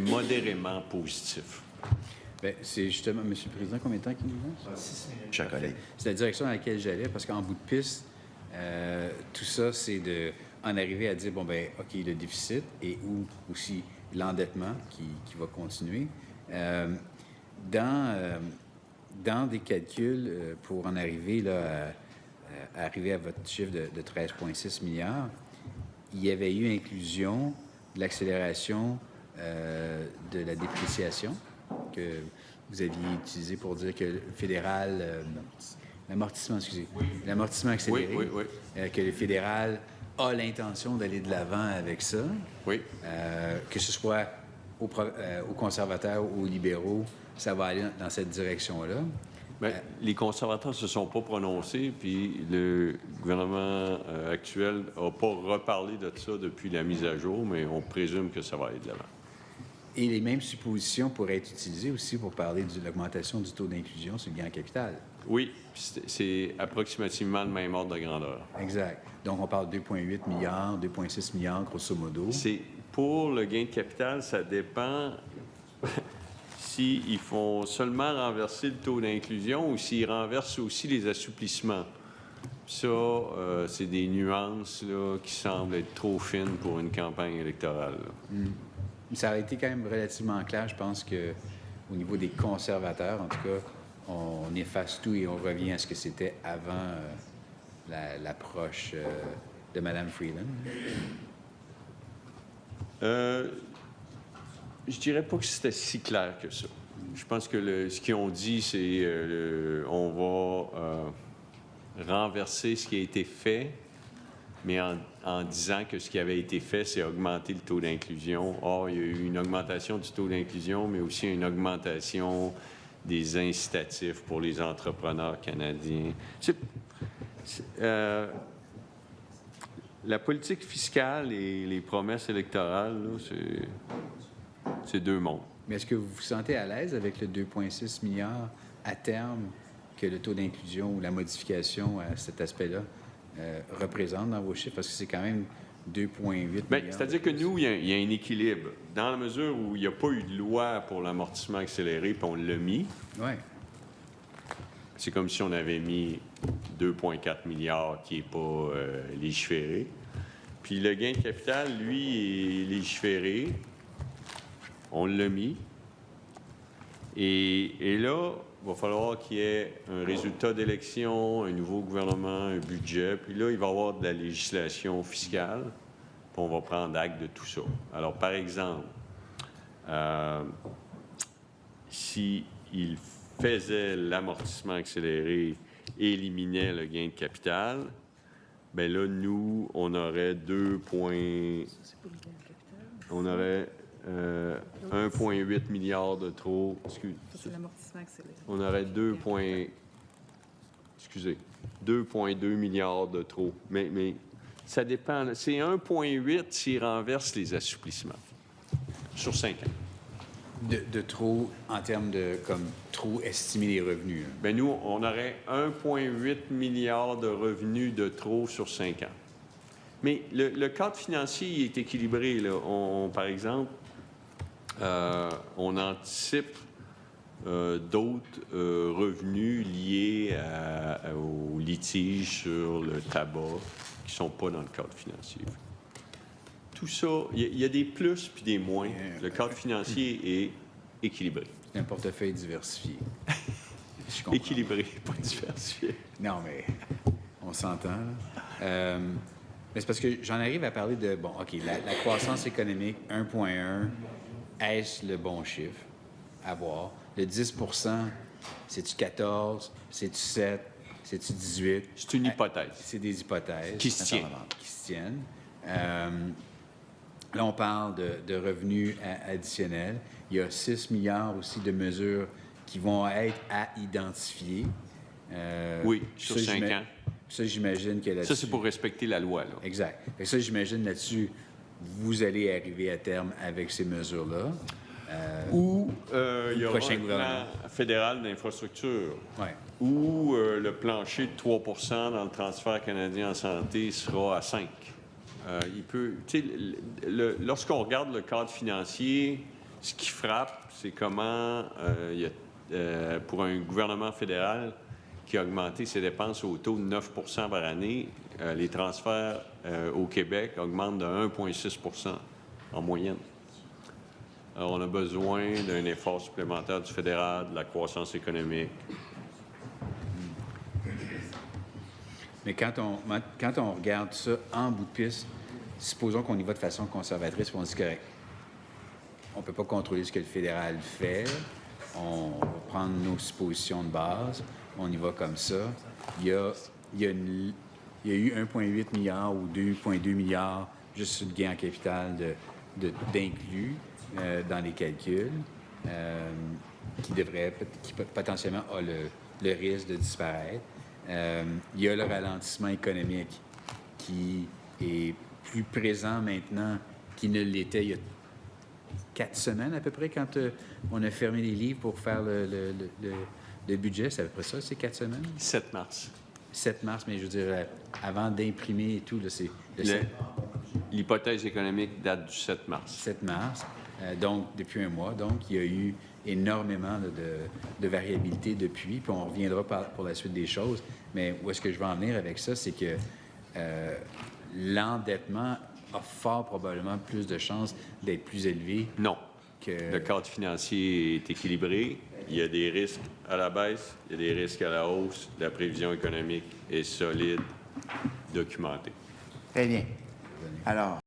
modérément positif. Bien, c'est justement, M. le Président, combien de temps qu'il nous reste? 6 minutes, cher collègue. C'est la direction dans laquelle j'allais, parce qu'en bout de piste, tout ça, c'est en arriver à dire, bon, ben OK, le déficit et ou aussi l'endettement qui va continuer. Dans des calculs pour en arriver là, à arriver à votre chiffre de 13,6 milliards, il y avait eu inclusion de l'accélération de la dépréciation que vous aviez utilisé pour dire que le fédéral... l'amortissement, excusez. Oui. L'amortissement accéléré. Oui, oui, oui. Que le fédéral a l'intention d'aller de l'avant avec ça. Oui. Que ce soit aux conservateurs ou aux libéraux, ça va aller dans cette direction-là. Bien, les conservateurs ne se sont pas prononcés, puis le gouvernement actuel n'a pas reparlé de ça depuis la mise à jour, mais on présume que ça va aller de l'avant. Et les mêmes suppositions pourraient être utilisées aussi pour parler de l'augmentation du taux d'inclusion sur le gain en capital. Oui, c'est approximativement le même ordre de grandeur. Exact. Donc, on parle de 2,8 milliards, 2,6 milliards, grosso modo. Pour le gain de capital, ça dépend s'ils font seulement renverser le taux d'inclusion ou s'ils renversent aussi les assouplissements. Ça, c'est des nuances là, qui semblent être trop fines pour une campagne électorale. Ça a été quand même relativement clair. Je pense qu'au niveau des conservateurs, en tout cas, on efface tout et on revient à ce que c'était avant l'approche de Mme Freeland. Je dirais pas que c'était si clair que ça. Je pense que ce qu'ils ont dit, c'est on va renverser ce qui a été fait, mais en disant que ce qui avait été fait, c'est augmenter le taux d'inclusion. Or, il y a eu une augmentation du taux d'inclusion, mais aussi une augmentation des incitatifs pour les entrepreneurs canadiens. La politique fiscale et les promesses électorales, c'est deux mondes. Mais est-ce que vous vous sentez à l'aise avec le 2,6 milliards à terme que le taux d'inclusion ou la modification à cet aspect-là représente dans vos chiffres? Parce que c'est quand même 2,8 milliards. C'est-à-dire que nous, il y a un équilibre. Dans la mesure où il n'y a pas eu de loi pour l'amortissement accéléré, puis on l'a mis. Oui. C'est comme si on avait mis 2,4 milliards qui n'est pas légiféré. Puis le gain de capital, lui, est légiféré. On l'a mis. Et là, il va falloir qu'il y ait un résultat d'élection, un nouveau gouvernement, un budget. Puis là, il va y avoir de la législation fiscale. Puis on va prendre acte de tout ça. Alors, par exemple, s'il faisait l'amortissement accéléré et éliminait le gain de capital, bien là, nous, on aurait 1,8 milliard de trop. C'est l'amortissement accéléré. On aurait 2,2 milliards de trop. Mais ça dépend. C'est 1,8 s'il renverse les assouplissements sur 5 ans. De trop en termes de trop estimer les revenus. Bien, nous, on aurait 1,8 milliard de revenus de trop sur 5 ans. Mais le cadre financier est équilibré. Là. Par exemple, on anticipe d'autres revenus liés aux litiges sur le tabac qui ne sont pas dans le cadre financier. Tout ça, il y a des plus puis des moins. Le cadre financier est équilibré. C'est un portefeuille diversifié. Équilibré, pas diversifié. Non, mais on s'entend. Mais c'est parce que j'en arrive à parler de, bon, OK, la croissance économique, 1,1, est-ce le bon chiffre à voir? Le 10 c'est-tu 14, c'est-tu 7, c'est-tu 18? C'est une hypothèse. C'est des hypothèses. Qui se tiennent. Qui se tiennent. Là, on parle de revenus additionnels. Il y a 6 milliards aussi de mesures qui vont être à identifier. Oui, sur 5 ans. Ça, j'imagine que là-dessus... Ça, c'est pour respecter la loi, là. Exact. Et ça, j'imagine là-dessus, vous allez arriver à terme avec ces mesures-là. Ou il y aura un plan fédéral d'infrastructure. Ouais. Ou le plancher de 3 dans le transfert canadien en santé sera à 5. Lorsqu'on regarde le cadre financier, Ce qui frappe, c'est comment, pour un gouvernement fédéral qui a augmenté ses dépenses au taux de 9 par année, les transferts au Québec augmentent de 1,6 en moyenne. Alors, on a besoin d'un effort supplémentaire du fédéral, de la croissance économique. Mais quand on regarde ça en bout de piste, supposons qu'on y va de façon conservatrice, puis on se dit correct. On ne peut pas contrôler ce que le fédéral fait. On va prendre nos suppositions de base. On y va comme ça. Il y a eu 1,8 milliard ou 2,2 milliards juste sur le gain en capital d'inclus dans les calculs qui potentiellement a le risque de disparaître. Il y a le ralentissement économique qui est plus présent maintenant qu'il ne l'était il y a 4 semaines à peu près quand on a fermé les livres pour faire le budget. C'est à peu près ça, c'est 4 semaines? 7 mars. 7 mars, mais je veux dire, avant d'imprimer et tout, là, c'est L'hypothèse économique date du 7 mars. 7 mars, donc depuis un mois. Donc, il y a eu énormément de variabilité depuis, puis on reviendra pour la suite des choses. Mais où est-ce que je veux en venir avec ça, c'est que l'endettement a fort probablement plus de chances d'être plus élevé. Non. Que... Le cadre financier est équilibré. Il y a des risques à la baisse, il y a des risques à la hausse. La prévision économique est solide, documentée. Très bien. Alors,